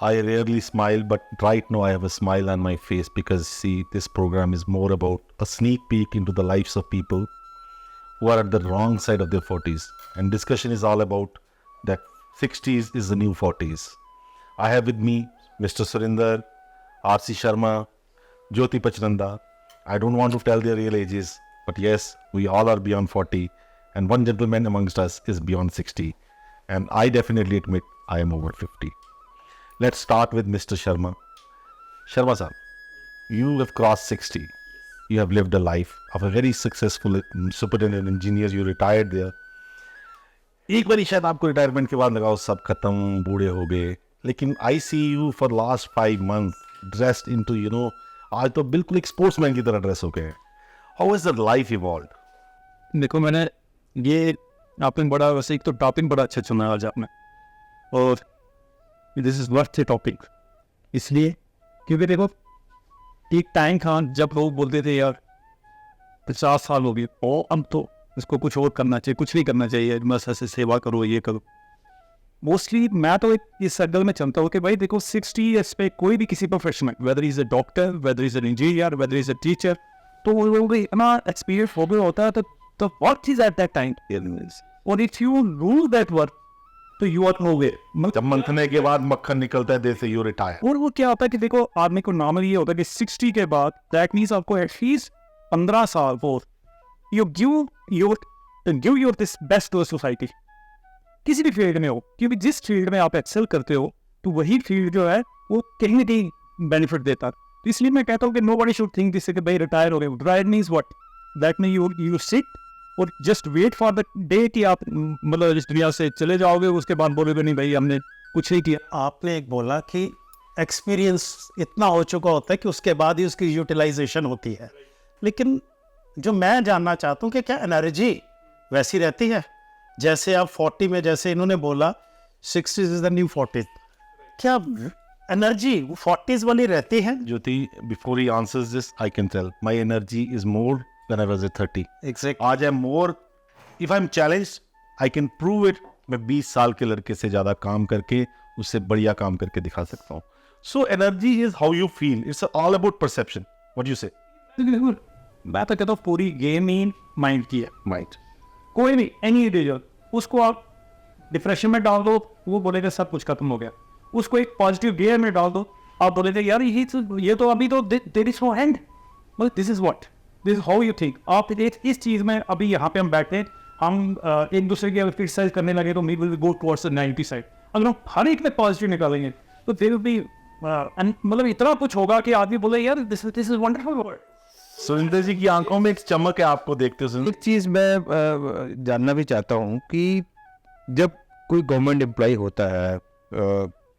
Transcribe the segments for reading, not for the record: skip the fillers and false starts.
I rarely smile, but right now I have a smile on my face because, see, this program is more about a sneak peek into the lives of people who are at the wrong side of their 40s. And discussion is all about that 60s is the new 40s. I have with me Mr. Surinder, R.C. Sharma, Jyoti Pachnanda. I don't want to tell their real ages, but yes, we all are beyond 40, and one gentleman amongst us is beyond 60. And I definitely admit I am over 50. Let's start with Mr. Sharma. Sharma sir, you have crossed 60. You have lived a life of a very successful superintendent engineer. You retired there. एक बारी शायद आपको retirement के बाद लगाओ सब खत्म, बूढ़े हो गए. लेकिन I see you for last 5 months dressed into आज तो बिल्कुल एक स्पोर्ट्समैन की तरह ड्रेस हो गए. How is the life evolved? देखो, मैंने ये आपने बड़ा वैसे एक तो टॉपिक बड़ा अच्छा चुना आज आपने, और this is worth A topic इसलिए क्योंकि देखो एक टाइम था जब लोग बोलते थे यार 50 साल हो गए और अब तो इसको कुछ और करना चाहिए, कुछ नहीं करना चाहिए, बस ऐसे सेवा करो, ये करो. मोस्टली मैं तो इस सर्कल में चलता हूँ कि भाई देखो 60 ईयर्स पे कोई भी किसी प्रोफेशन में, whether is a doctor, whether is an engineer, whether is a teacher, तो वो लोग इतना एक्सपीरियंस हो गया होता है तो work is at that time. और if you lose that work तो यू आर नो वे. जब मंथने के बाद मक्खन निकलता है देर से यू रिटायर. और वो क्या होता है कि देखो आदमी को नॉर्मली ये होता है कि 60 के बाद दैट मीन्स आपको एटलीस्ट 15 साल और you give your this best to society, किसी भी फील्ड में हो, क्योंकि जिस फील्ड में आप एक्सेल करते हो तो वही फील्ड जो है वो कहीं ना कहीं बेनिफिट देता है. तो इसलिए मैं कहता हूँ कि nobody should think this कि भाई रिटायर हो गए. Retire means what, that mean you sit और just wait for the day कि आप मतलब इस दुनिया से चले जाओगे, उसके बाद बोलोगे नहीं भाई हमने कुछ नहीं किया. आपने एक बोला कि एक्सपीरियंस इतना हो चुका होता है कि उसके बाद ही उसकी यूटिलाइजेशन होती है, लेकिन जो मैं जानना चाहता हूँ कि क्या एनर्जी वैसी रहती है जैसे आप 40 में, जैसे इन्होंने बोला 60 इज द न्यू 40, क्या एनर्जी 40s वाली रहती है? Jyoti, before he answers this, I can tell my energy is more than I was at 30. Exactly. आज I'm more, if I'm challenged, I can prove it. मैं 20 साल के लड़के से ज़्यादा काम करके उससे बढ़िया काम करके दिखा सकता हूँ. So energy is how you feel. It's all about perception. What do you say? मैं तो कहता हूँ पूरी गेम ही माइंड की है. Mind. कोई भी एनी इंडिविजुअल, उसको आप डिप्रेशन में डाल दो, वो बोलेगा सब कुछ खत्म हो गया. उसको एक पॉजिटिव गियर में डाल दो, आप बोलेगे यार ये तो अभी तो there is no end. But this is what, this is how you think. आप इस चीज़ में अभी यहाँ पे हम बैठे हैं, हम एक दूसरे की अगर क्रिटिसाइज करने लगे तो we will go towards the negative side. अगर हम हर एक में पॉजिटिव निकालेंगे तो देयर विल बी मतलब इतना कुछ होगा कि आदमी बोले यार दिस इज वंडरफुल. सुरेंद्र जी की आंखों में एक चमक है आपको देखते हो. एक चीज़ मैं जानना भी चाहता हूँ कि जब कोई गवर्नमेंट एम्प्लॉय होता है,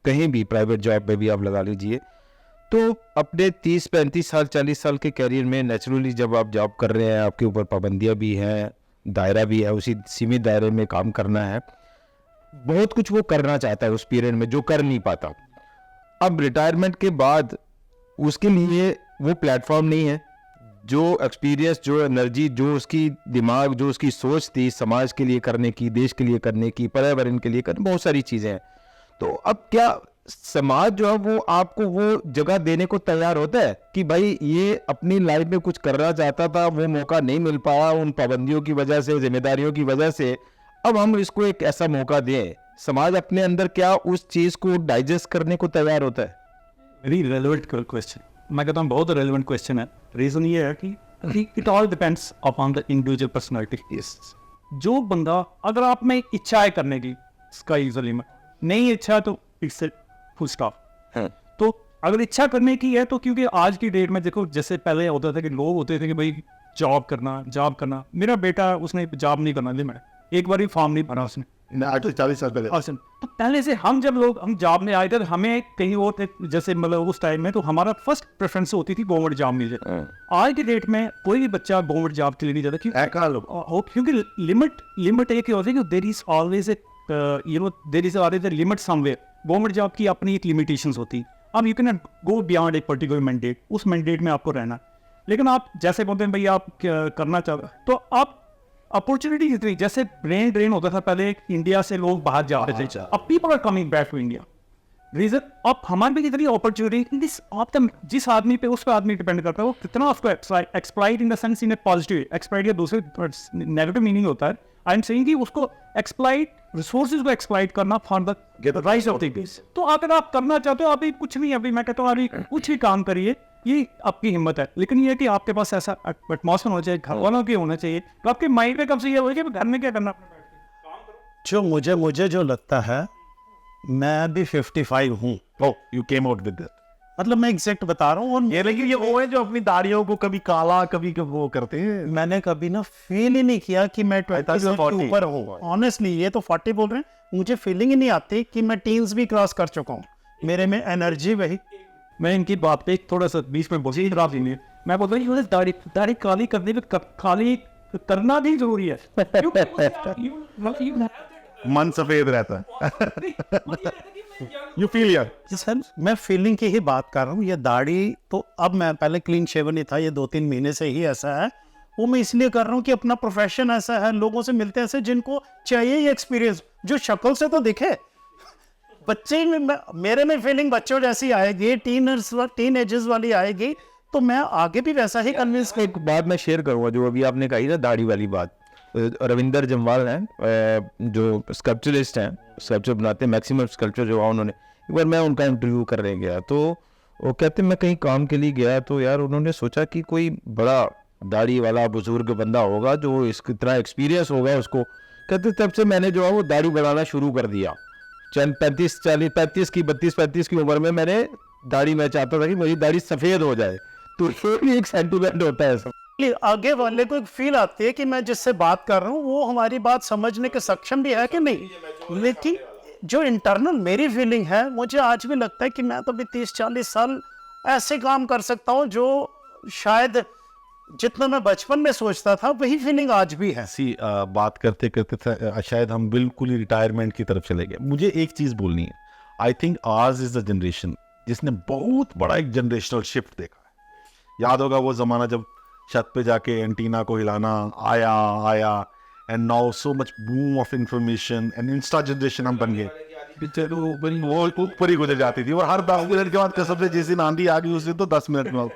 कहीं भी प्राइवेट जॉब में भी आप लगा लीजिए, तो अपने 30-35 साल 40 साल के कैरियर में नेचुरली जब आप जॉब कर रहे हैं, आपके ऊपर पाबंदियाँ भी हैं, दायरा भी है, उसी सीमित दायरे में काम करना है, बहुत कुछ वो करना चाहता है उस पीरियड में जो कर नहीं पाता. अब रिटायरमेंट के बाद उसके लिए वो प्लेटफॉर्म नहीं है. जो एक्सपीरियंस, जो एनर्जी, जो उसकी दिमाग, जो उसकी सोच थी समाज के लिए करने की, देश के लिए करने की, पर्यावरण के लिए करने, बहुत सारी चीज़ें हैं. तो अब क्या समाज जो है वो आपको वो जगह देने को तैयार होता है कि भाई ये अपनी लाइफ में कुछ करना चाहता था, वो मौका नहीं मिल पाया उन पाबंदियों की वजह से, जिम्मेदारियों की वजह से, अब हम इसको एक ऐसा मौका दें. समाज अपने अंदर क्या उस चीज़ को डाइजेस्ट करने को तैयार होता है? Very relevant question. मैं कहता हूँ बहुत रेलिवेंट क्वेश्चन है. रीज़न ये है कि it all depends upon the individual personality. जो बंदा, अगर आप में इच्छा है करने की, स्काई इज द लिमिट. नहीं इच्छा तो इट्स फुल स्टॉप. तो अगर इच्छा करने की है तो, क्योंकि आज की डेट में देखो जैसे पहले होता था कि लोग होते थे कि भाई जॉब करना. मेरा बेटा उसने जॉब नहीं करना दी, मैंने एक बार भी फॉर्म नहीं भरा उसने. 40 साल पहले. तो पहले से हम जॉब में आए थे, हमें कहीं और थे जैसे मतलब उस टाइम में, तो हमारा फर्स्ट प्रेफरेंस होती थी गवर्नमेंट जॉब मिल जाए. आज की डेट में कोई भी बच्चा गवर्नमेंट जॉब के लिए नहीं जाता. क्योंकि लिमिट एक होती है कि there is always there is always a limit somewhere. Government job की अपनी एक लिमिटेशंस होती है. अब यू कैन गो बियॉन्ड एक पर्टिकुलर मैंडेट, उस मैंडेट में आपको रहना. लेकिन आप जैसे बोलते हैं भाई आप करना चाहते तो आप अपॉर्चुनिटी इतनी, जैसे ब्रेन ड्रेन होता था पहले, इंडिया से लोग बाहर जा रहे थे, अब people are coming back to India. Reason आप हमारे भी इतनी अपॉर्चुनिटी आप जिस आदमी पे उस पर आदमी डिपेंड करता है वो कितना उसको exploit in the sense in A positive exploit या दूसरे नेगेटिव मीनिंग होता है। आई एम सेइंग कि उसको एक्सप्लॉइट रिसोर्सेज को एक्सप्लॉइट करना for the rise of the peace. तो अगर आप करना चाहते हो अभी कुछ नहीं, अभी मैं कहता हूँ अभी कुछ भी काम करिए, ये आपकी हिम्मत है, लेकिन ये कि आपके पास ऐसा एटमॉस्फेयर होना चाहिए, घर वालों के होना चाहिए, तो आपके माइंड में कब से ये हो कि घर में क्या करना अपने बैठ के। जो मुझे जो लगता है, मैं अभी 55 हूँ, Oh, you came out with that. मतलब मैं एग्जैक्ट बता रहा हूँ। और ये लेकिन ये वो है जो अपनी दाढ़ियों को कभी काला कभी वो करते हैं। मैंने कभी ना फील ही नहीं किया कि मैं 20 से 40 ऊपर हूँ। ऑनेस्टली ये तो 40 बोल रहे हैं, मुझे फीलिंग ही नहीं आती कि मैं टीन्स भी क्रॉस कर चुका हूँ। मेरे में एनर्जी वही। मैं इनकी बात पे थोड़ा सा बीच में बोझी खराब नहीं, मैं बोलता हूँ दाढ़ी काली करने में काली करना भी जरूरी है। मन सफेद रहता है। You feel young. सर मैं फीलिंग की ही बात कर रहा हूँ। ये दाढ़ी तो अब मैं पहले क्लीन शेवन ही था, ये 2-3 महीने से ही ऐसा है। वो मैं इसलिए कर रहा हूँ कि अपना प्रोफेशन ऐसा है, लोगों से मिलते हैं ऐसे जिनको चाहिए ये एक्सपीरियंस, जो शक्ल से तो दिखे। बच्चे में मेरे में फीलिंग बच्चों जैसी आएगी, टीन एजेस वाली आएगी, तो मैं आगे भी वैसा ही कन्विंस। एक बात मैं शेयर करूंगा जो अभी आपने कही ना दाढ़ी वाली बात। रविंदर जम्वाल हैं जो स्कल्पचरिस्ट हैं, स्कल्पचर बनाते हैं, मैक्सिमम स्कल्पचर जो उन्होंने, एक बार मैं उनका इंटरव्यू करने गया तो वो कहते मैं कहीं काम के लिए गया तो यार उन्होंने सोचा कि कोई बड़ा दाढ़ी वाला बुजुर्ग बंदा होगा जो इसकी तरह एक्सपीरियंस होगा उसको। कहते तब से मैंने जो है वो दाढ़ी बनाना शुरू कर दिया। 35 की उम्र में मैंने दाढ़ी, मैं चाहता था कि मेरी दाढ़ी सफ़ेद हो जाए। तो ये भी एक सेंटिमेंट होता है सब। आगे वाले को एक फील आती है कि मैं जिससे बात कर रहा हूँ वो हमारी बात समझने के सक्षम भी है कि नहीं। लेकिन जो इंटरनल मेरी फीलिंग है, मुझे आज भी लगता है कि मैं तो भी 30-40 साल ऐसे काम कर सकता हूँ जो शायद जितना मैं बचपन में सोचता था वही फीलिंग आज भी है। बात करते करते शायद हम बिल्कुल ही रिटायरमेंट की तरफ चले गए। मुझे एक चीज़ बोलनी है, I think ours is the generation जिसने बहुत बड़ा एक जनरेशनल शिफ्ट देखा है। याद होगा वो ज़माना जब छत पे जाके एंटीना को हिलाना आया and now so much boom of information and Insta generation हम बन गए। वो ऊपर ही गुजर जाती थी और हर 10 मिनट के बाद कसम से जिस दिन आंधी आ गई उस दिन तो 10 मिनट में।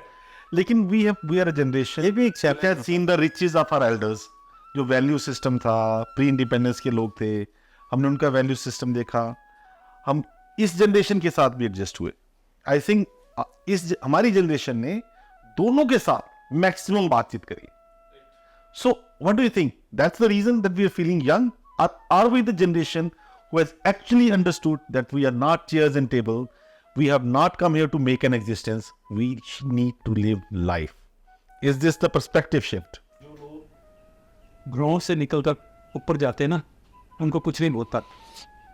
लेकिन वी आर अ जनरेशन, ये भी एक seen the riches of our elders. जो वैल्यू सिस्टम था, प्री इंडिपेंडेंस के लोग थे, हमने उनका वैल्यू सिस्टम देखा। हम इस जनरेशन के साथ भी एडजस्ट हुए। आई थिंक हमारी जनरेशन ने दोनों के साथ मैक्सिमम बातचीत करी। So what do you think that's the reason that we are feeling young? Are we the generation who has actually understood that we are not chairs and table, we have not come here to make an existence, we need to live life? Is this the perspective shift? Ground से निकलकर ऊपर जाते हैं ना, उनको कुछ नहीं होता,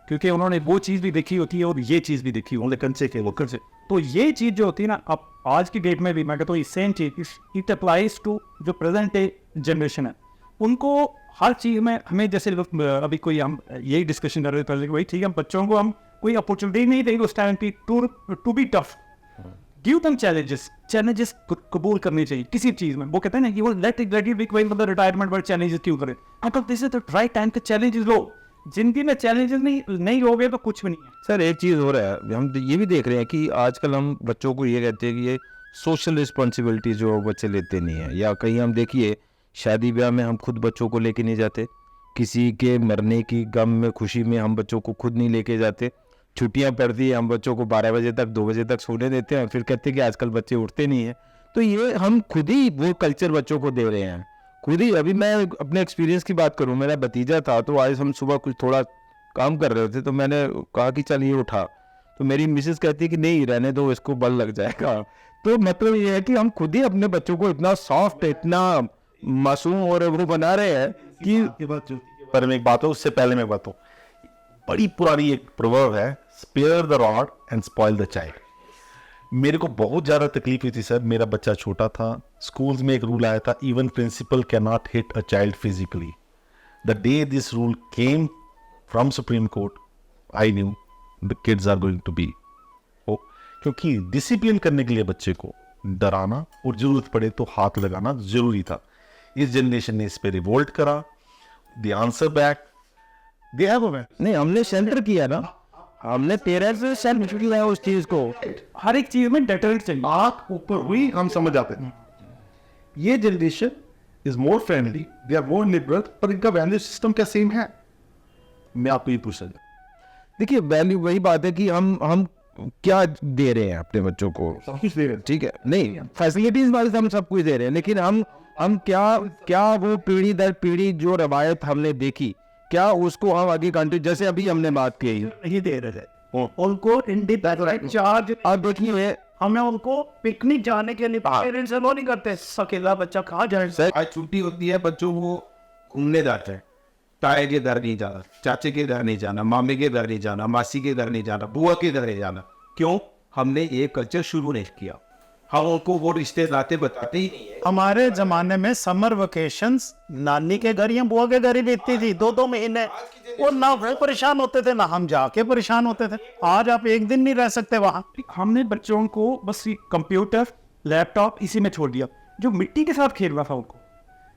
क्योंकि उन्होंने वो चीज़ भी देखी होती है और ये चीज़ भी देखी होती है कंचे के वर्कर से। तो ये चीज़ जो होती है ना, अब आज की डेट में भी मैं कहता हूँ सेम चीज़ इट अप्लाइज टू जो प्रेजेंट डे जनरेशन है। उनको हर चीज़ में हमें जैसे अभी कोई हम यही डिस्कशन कर रहे थे पहले कि भाई ठीक है, हम बच्चों को हम कोई अपॉर्चुनिटी नहीं देंगे उस टाइम की to be tough, give them challenges कबूल करनी चाहिए किसी चीज़ में। वो कहते हैं ना कि वो लेट इट मतलब रिटायरमेंट पर चैलेंजेस क्यों करें। मतलब this is the right time के चैलेंजेस लो। जिंदगी में चैलेंजेस नहीं होगे तो कुछ भी नहीं है। सर एक चीज़ हो रहा है, हम ये भी देख रहे हैं कि आजकल हम बच्चों को ये कहते हैं कि ये सोशल रिस्पॉन्सिबिलिटी जो बच्चे लेते नहीं है, या कहीं हम देखिए शादी ब्याह में हम खुद बच्चों को लेके नहीं जाते, किसी के मरने की गम में खुशी में हम बच्चों को खुद नहीं लेके जाते, छुट्टियां पड़ती है हम बच्चों को 12 बजे तक 2 बजे तक सोने देते हैं, फिर कहते हैं कि आजकल बच्चे उठते नहीं हैं। तो ये हम खुद ही वो कल्चर बच्चों को दे रहे हैं, खुद ही। अभी मैं अपने एक्सपीरियंस की बात करूँ, मेरा भतीजा था, तो आज हम सुबह कुछ थोड़ा काम कर रहे थे, तो मैंने कहा कि चल ये उठा, तो मेरी मिसेस कहती है कि नहीं रहने दो, इसको बल लग जाएगा। तो मतलब ये है कि हम खुद ही अपने बच्चों को इतना सॉफ्ट, इतना मासूम और वो बना रहे हैं कि पर मैं एक बात हो, उससे पहले मैं एक बात हो, बड़ी पुरानी एक प्रोवर्ब है, spare the rod and spoil the child. मेरे को बहुत ज़्यादा तकलीफ हुई थी सर, मेरा बच्चा छोटा था, स्कूल्स में एक रूल आया था, even principal can not hit a child physically. The day this rule came from supreme court, I knew the kids are going to be, क्योंकि डिसिप्लिन करने के लिए बच्चे को डराना और जरूरत पड़े तो हाथ लगाना जरूरी था। इस जनरेशन ने इस पे रिवोल्ट करा, the answer back they have a नहीं, हमने सेंटर किया ना, हमने पेरेंट्स से सेल्फ है उस चीज को। हर एक चीज में डेटरेंट चाहिए। आंख ऊपर हुई हम समझ जाते हैं। ये generation is more friendly, they are more liberal, पर इनका वैल्यू सिस्टम क्या सेम है? मैं आपको ये पूछ रहा हूँ। देखिए वैल्यू वही बात है कि हम क्या दे रहे हैं अपने बच्चों को। सब कुछ दे रहे हैं। ठीक है, नहीं फैसिलिटीज वाले से हम सब कुछ दे रहे हैं, लेकिन हम क्या वो पीढ़ी दर पीढ़ी जो रवायत हमने देखी, क्या उसको हम आगे कंटिन्यू, जैसे अभी हमने बात की नहीं दे रहे थे उनको इंडिपेंडेंट चार्ज। अब देखिए हमें उनको पिकनिक जाने के लिए पेरेंट्स अलो नहीं करते। अकेला बच्चा कहाँ जाए? सर आज छुट्टी होती है, बच्चों को घूमने जाते हैं, ताए के घर नहीं जाना, चाचे के घर नहीं जाना, मामे के घर नहीं जाना, मासी के घर नहीं जाना, बुआ के घर नहीं जाना। क्यों? हमने ये कल्चर शुरू नहीं किया, हम उनको वो रिश्ते नाते बताते ही नहीं है। हमारे जमाने में समर वेकेशंस नानी के घर या बुआ के घर ही बीतती थी 2-2 महीने, और ना वो परेशान होते थे ना हम जाके परेशान होते थे। आज आप एक दिन नहीं रह सकते वहां। हमने बच्चों को बस कंप्यूटर लैपटॉप इसी में छोड़ दिया। जो मिट्टी के साथ खेलना था उनको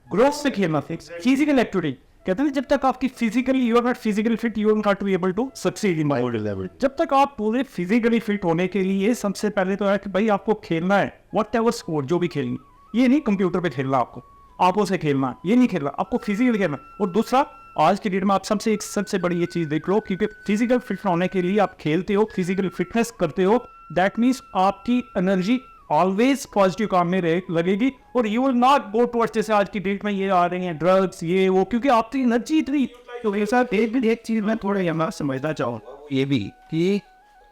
ग्रोथ से खेलना था, फिजिकल एक्टिविटी। कहते हैं जब तक आपकी physically you are not physically fit you are not be able to succeed in life. जब तक आप पूरे फिजिकली फिट होने के लिए सबसे पहले तो है कि भाई आपको खेलना है, व्हाट एवर स्पोर्ट जो भी खेलनी, ये नहीं कंप्यूटर पे खेलना, आपको आंखों से खेलना, ये नहीं खेलना, आपको फिजिकली खेलना। और दूसरा आज की डेट में आप सबसे बड़ी ये चीज देख लो, क्योंकि फिजिकल फिट होने के लिए आप खेलते हो, फिजिकल फिटनेस करते हो, दैट मीन्स आपकी एनर्जी ऑलवेज पॉजिटिव काम में लगेगी, और you will not go towards, जैसे आज की डेट में ये आ रही हैं ड्रग्स ये वो, क्योंकि आपकी एनर्जी इतनी। तो मेरे साथ एक चीज मैं थोड़ा यहाँ समझना चाहूँगा, ये भी कि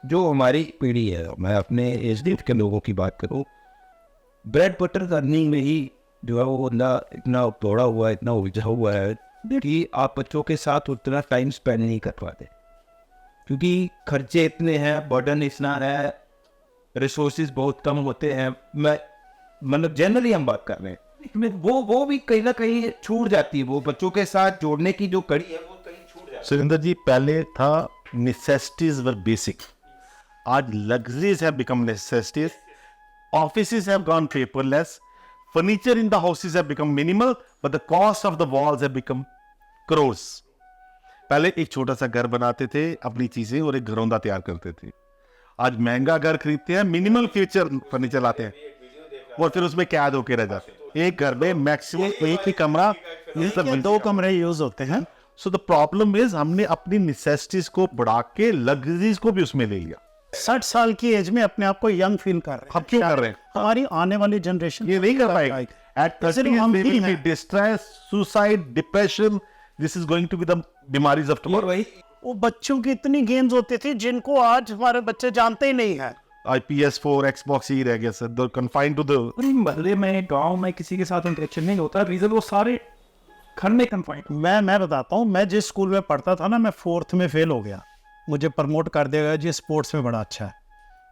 जो हमारी पीढ़ी है, मैं अपने एज ग्रुप के लोगों की बात करूं, ब्रेड बटर अर्निंग में ही जो है वो इतना दौड़ा हुआ है, इतना उलझा हुआ है कि आप बच्चों के साथ उतना टाइम स्पेंड नहीं कर पाते, क्योंकि खर्चे इतने हैं, बर्डन इतना है, रिसोर्सेज बहुत कम होते हैं। मैं मतलब जनरली हम बात कर रहे हैं, वो भी कहीं ना कहीं छूट जाती है, वो बच्चों के साथ जोड़ने की जो कड़ी है वो कहीं छूट जाती है। सुरेंद्र जी, पहले था necessities were basic. आज luxuries have become necessities. Offices have gone paperless. Furniture in the houses have become minimal, but the cost of the walls have become crores. पहले एक छोटा सा घर बनाते थे अपनी चीजें और एक घरौंदा तैयार करते थे। आज महंगा घर खरीदते हैं, मिनिमल फीचर फर्नीचर लाते हैं और फिर उसमें कैद होके रह जाते हैं। एक घर में मैक्सिमम एक ही कमरा, 2 कमरे यूज होते हैं। सो द प्रॉब्लम इज हमने अपनी नेसेसिटीज को बढ़ा के लग्जरीज को भी उसमें ले लिया। 60 साल की एज में अपने आप को यंग फील कर रहे हैं। हम क्यों कर रहे हैं? हमारी आने वाली जनरेशन ये नहीं कर पाएगी। At 30 हम they भी will be हैं। distress, suicide, depression. This is going to be the बीमारीज of tomorrow. वो बच्चों की इतनी गेम्स होती थी जिनको आज हमारे बच्चे जानते ही नहीं है। PS4, Xbox ही रह गया sir. They're confined to the पूरे मोहल्ले में गांव में किसी के साथ इंटरेक्शन नहीं होता, रीजन वो सारे घर में कन्फाइंड। मैं बताता हूँ, मैं जिस स्कूल में पढ़ता था ना, मैं 4th में फेल हो गया, मुझे प्रमोट कर दिया गया जी स्पोर्ट्स में बड़ा अच्छा है।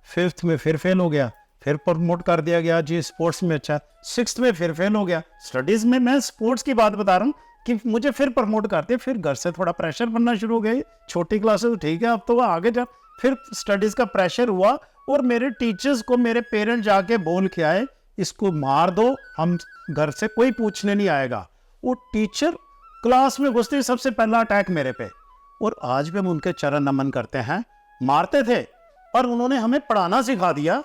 5th में फिर फेल हो गया, फिर प्रमोट कर दिया गया जी स्पोर्ट्स में अच्छा है। 6th में फिर फेल हो गया स्टडीज में। मैं स्पोर्ट्स की बात बता रहा हूँ कि मुझे फिर प्रमोट कर दिया। फिर घर से थोड़ा प्रेशर बनना शुरू हो गई, छोटी क्लासेस तो ठीक है, अब तो वो आगे जा, फिर स्टडीज का प्रेशर हुआ और मेरे टीचर्स को मेरे पेरेंट्स जाके बोल के आए इसको मार दो, हम घर से कोई पूछने नहीं आएगा। वो टीचर क्लास में घुसते ही सबसे पहला अटैक मेरे पे, और आज भी हम उनके चरण नमन करते हैं। मारते थे पर उन्होंने हमें पढ़ाना सिखा दिया,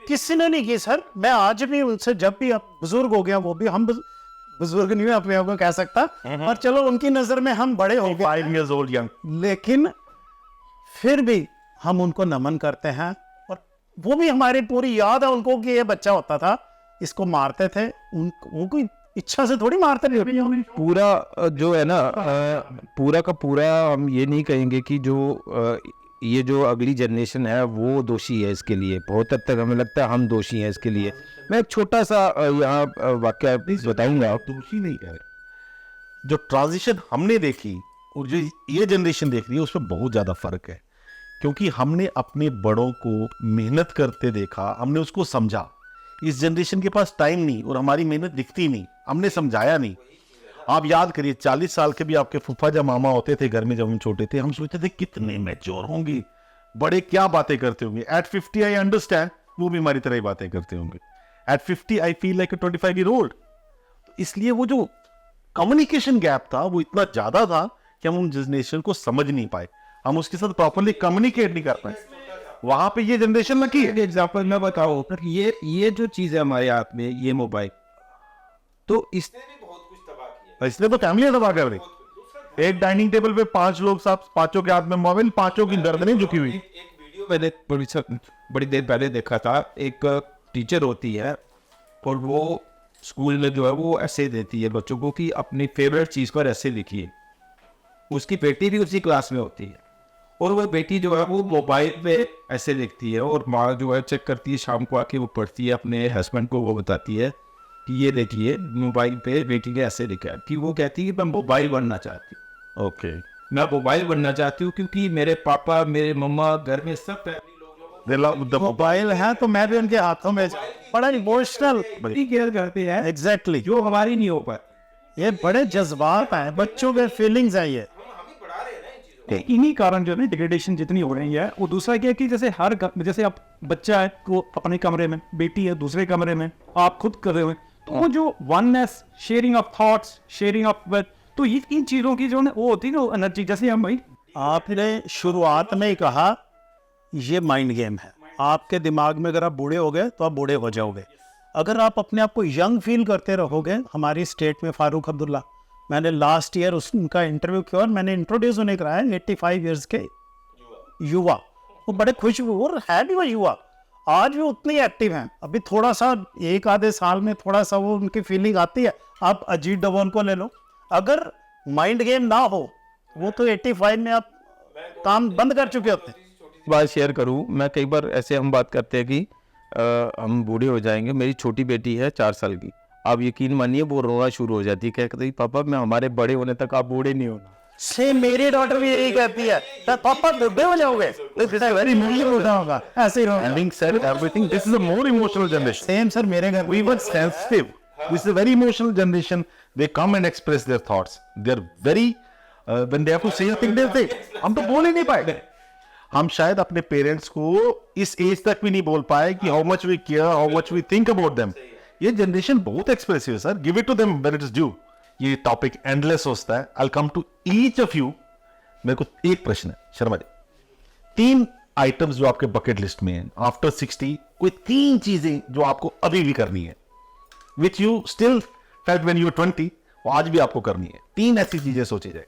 किसी ने नहीं की सर। मैं आज भी उनसे, जब भी अब बुजुर्ग हो गया, वो भी हम बुजुर्ग नहीं, मैं अपने आप को कह सकता, पर चलो उनकी नजर में हम बड़े हो गए, 5 years old young. लेकिन फिर भी हम उनको नमन करते हैं। और वो भी हमारी पूरी याद है उनको कि ये बच्चा होता था, इसको मारते थे, उनको इच्छा से थोड़ी मारते थे। पूरा जो है ना पूरा का पूरा हम ये नहीं कहेंगे कि जो ये जो अगली जनरेशन है वो दोषी है इसके लिए। बहुत हद तक हमें लगता है हम दोषी हैं इसके लिए। मैं एक छोटा सा यहाँ वाक्य बताऊंगा। दोषी नहीं कह रहे। जो ट्रांजिशन हमने देखी और जो ये जनरेशन देख रही है उसमें बहुत ज्यादा फर्क है, क्योंकि हमने अपने बड़ों को मेहनत करते देखा, हमने उसको समझा। इस जनरेशन के पास टाइम नहीं और हमारी मेहनत दिखती नहीं, हमने समझाया नहीं। आप याद करिए 40 साल के भी आपके फूफा जब मामा होते थे घर में, जब हम छोटे थे, हम सोचते थे कितने मैच्योर होंगे, बड़े क्या बातें करते होंगे। एट 50 आई अंडरस्टैंड, वो भी हमारी तरह ही बातें करते होंगे। At 50 I feel like 25 year old. इसलिए वो जो कम्युनिकेशन गैप था वो इतना ज्यादा था कि हम उन जनरेशन को समझ नहीं पाए। हम उसके साथ प्रॉपरली कम्युनिकेट नहीं कर पाए। वहां पे ये जनरेशन लगी है। एग्जाम्पल मैं बताऊँ, ये जो चीज़ है हमारे हाथ में, ये मोबाइल, तो इसने भी बहुत कुछ तबाह किया। इसलिए तो फैमिली दबा कर रही। एक डाइनिंग टेबल पे 5 लोग, साथ पांचों के हाथ में मोबाइल, पांचों की गर्दनें झुकी हुई। एक वीडियो मैंने बड़ी देर पहले देखा था। एक टीचर होती है और वो स्कूल में जो है वो ऐसे देती है बच्चों को कि अपनी फेवरेट चीज़ पर ऐसे लिखिए। उसकी बेटी भी उसी क्लास में होती है और वो बेटी जो है वो मोबाइल पे ऐसे लिखती है और माँ जो है चेक करती है, शाम को आके वो पढ़ती है, अपने हस्बैंड को वो बताती है कि ये देखिए मोबाइल पे बेटी ने ऐसे लिखा है। कि वो कहती है कि मैं मोबाइल बनना चाहती हूँ। ओके, मैं मोबाइल बनना चाहती हूँ क्योंकि मेरे पापा, मेरे मम्मा, घर में सब फैमिली लोग मोबाइल है तो मैं भी उनके हाथों में बड़ा इमोशनल केयर करते हैं एग्जैक्टली जो हमारी नहीं हो पाती। ये बड़े जज्बात हैं, बच्चों के फीलिंग्स हैं ये। इन्हीं कारण जो है ना डिग्रेडेशन जितनी हो रही है। वो दूसरा क्या है कि जैसे जैसे आप बच्चा है वो अपने कमरे में, बेटी है दूसरे कमरे में, आप खुद कर रहे हो, तो वो जो oneness, sharing of thoughts, sharing of तो ये इन चीज़ों की जो वो होती है ना एनर्जी, जैसे हम भाई आपने शुरुआत में ही कहा ये माइंड गेम है। आपके दिमाग में अगर आप बूढ़े हो गए तो आप बूढ़े हो जाओगे। अगर आप अपने आप को यंग फील करते रहोगे, हमारी स्टेट में फारूक अब्दुल्ला, मैंने लास्ट ईयर उनका इंटरव्यू किया और मैंने इंट्रोड्यूस उन्हें कराया, 85 इयर्स के युवा। वो बड़े खुश हुए और है भी वो युवा, आज भी उतने एक्टिव हैं। अभी थोड़ा सा एक आधे साल में थोड़ा सा वो उनकी फीलिंग आती है। आप अजीत डोभाल को ले लो, अगर माइंड गेम ना हो वो तो 85 में आप काम बंद कर चुके होते हैं। बात शेयर करूं, मैं कई बार ऐसे हम बात करते हैं कि हम बूढ़े हो जाएंगे। मेरी छोटी बेटी है 4 साल की, आप यकीन मानिए वो रोना शुरू हो जाती है, कहती है पापा मैं हमारे बड़े होने तक आप बूढ़े नहीं होना। सेम मेरी डॉटर भी यही कहती है, पापा बूढ़े हो जाओगे, वेरी बूढ़ा होगा, ऐसे ही होगा। Having said everything, this is a more emotional generation. Same sir मेरे घर We were sensitive. This is a very emotional generation. They come and express their thoughts. They're very when they have to say a thing, they say. हम तो बोल ही नहीं पाए। हम शायद अपने पेरेंट्स को इस एज तक भी नहीं बोल पाए कि how much we care, how much we think about them. ये जनरेशन बहुत एक्सप्रेसिव है sir, give it to them when it is due. ये टॉपिक एंडलेस होता है। I come to each of you. मेरे को एक प्रश्न है शर्मा जी, 3 आइटम्स जो आपके बकेट लिस्ट में हैं आफ्टर 60, कोई 3 चीजें जो आपको अभी भी करनी है, which you still felt when you were 20, वो आज भी आपको करनी है। 3 ऐसी चीजें सोची जाए।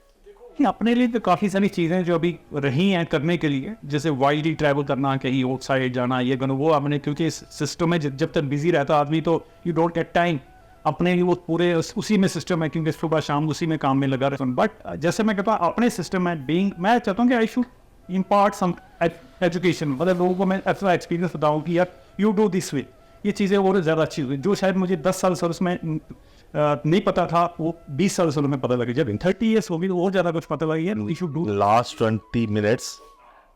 अपने लिए तो काफ़ी सारी चीज़ें जो अभी रही हैं करने के लिए, जैसे वाइडली ट्रैवल करना, कहीं आउटसाइड जाना, ये करना, वो आपने, क्योंकि इस सिस्टम में जब तक बिजी रहता आदमी तो यू डोंट गेट टाइम अपने लिए, वो पूरे उसी में सिस्टम है, क्योंकि सुबह शाम उसी में काम में लगा रहता हूँ। बट जैसे मैं कहता हूँ अपने सिस्टम में बीइंग, मैं चाहता हूँ कि I should impart some education, मतलब लोगों को मैं ऐसा एक्सपीरियंस बताऊँ कि यार यू डू दिस वे, ये चीज़ें और ज़्यादा अच्छी हुई, जो शायद मुझे 10 साल सर्विस में नहीं पता था, वो 20 साल सर्विस में पता लगे। जब 30 ईयर्स हो गई तो और ज़्यादा कुछ पता लगी है। We should do Last 20 minutes,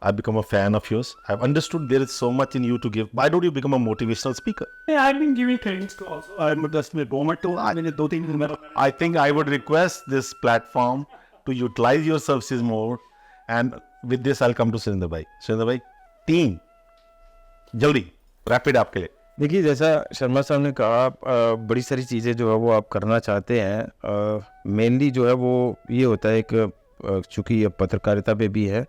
I've become a fan of yours. I've understood there is so much in you to give. Why don't you become a motivational speaker? I've been giving trainings to also, I'm just with government to, I mean, 2-3 दिन में I think I would request this platform to utilize your services more. And with this, I'll come to Surinder bhai. Surinder bhai, 3 जल्दी rapid आपके लिए। देखिए, जैसा शर्मा साहब ने कहा, बड़ी सारी चीज़ें जो है वो आप करना चाहते हैं। मेनली जो है वो ये होता है कि चूँकि ये पत्रकारिता पे भी है,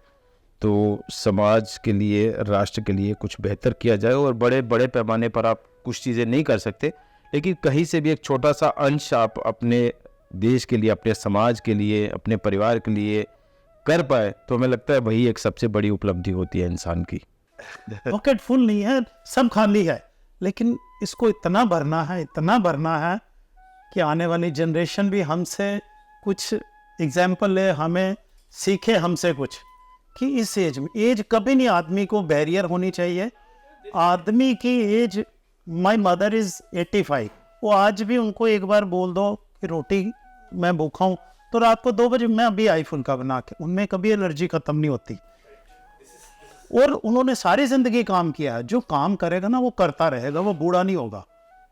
तो समाज के लिए, राष्ट्र के लिए कुछ बेहतर किया जाए। और बड़े बड़े पैमाने पर आप कुछ चीज़ें नहीं कर सकते, लेकिन कहीं से भी एक छोटा सा अंश आप अपने देश के लिए, अपने समाज के लिए, अपने परिवार के लिए कर पाए, तो हमें लगता है वही एक सबसे बड़ी उपलब्धि होती है इंसान की। पॉकेट फुल नहीं है, सब खाली है, लेकिन इसको इतना भरना है, इतना भरना है कि आने वाली जनरेशन भी हमसे कुछ एग्जाम्पल ले, हमें सीखे हमसे कुछ, कि इस एज में, एज कभी नहीं आदमी को बैरियर होनी चाहिए। आदमी की एज, माय मदर इज़ 85, वो आज भी उनको एक बार बोल दो कि रोटी मैं भूखा हूँ तो रात को 2 बजे मैं अभी आई फुल्का बना के, उनमें कभी एनर्जी ख़त्म नहीं होती। और उन्होंने सारी ज़िंदगी काम किया है, जो काम करेगा ना वो करता रहेगा, वो बूढ़ा नहीं होगा।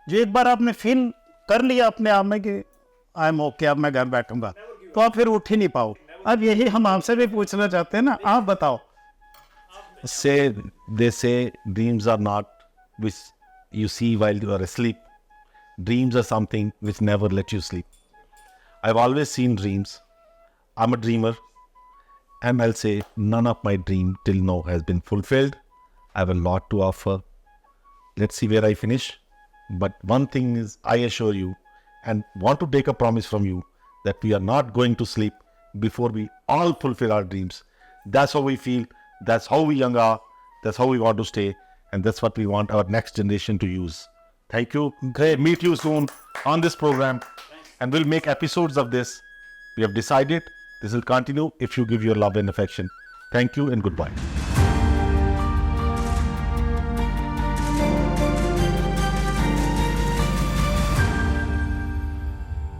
जो एक बार आपने फील कर लिया अपने आप में कि आई एम ओके, अब मैं घर बैठूंगा, तो आप फिर उठ ही नहीं पाओ। अब यही हम आपसे भी पूछना चाहते हैं ना, आप बताओ। They say dreams are not which you see while you are asleep. Dreams are something which never let you sleep. I've always seen dreams. I'm a dreamer. And I'll say none of my dream till now has been fulfilled. I have a lot to offer. Let's see where I finish. But one thing is, I assure you and want to take a promise from you that we are not going to sleep before we all fulfill our dreams. That's how we feel. That's how we young are. That's how we want to stay. And that's what we want our next generation to use. Thank you. Great. Meet you soon on this program. And we'll make episodes of this. We have decided this will continue if you give your love and affection. Thank you and goodbye.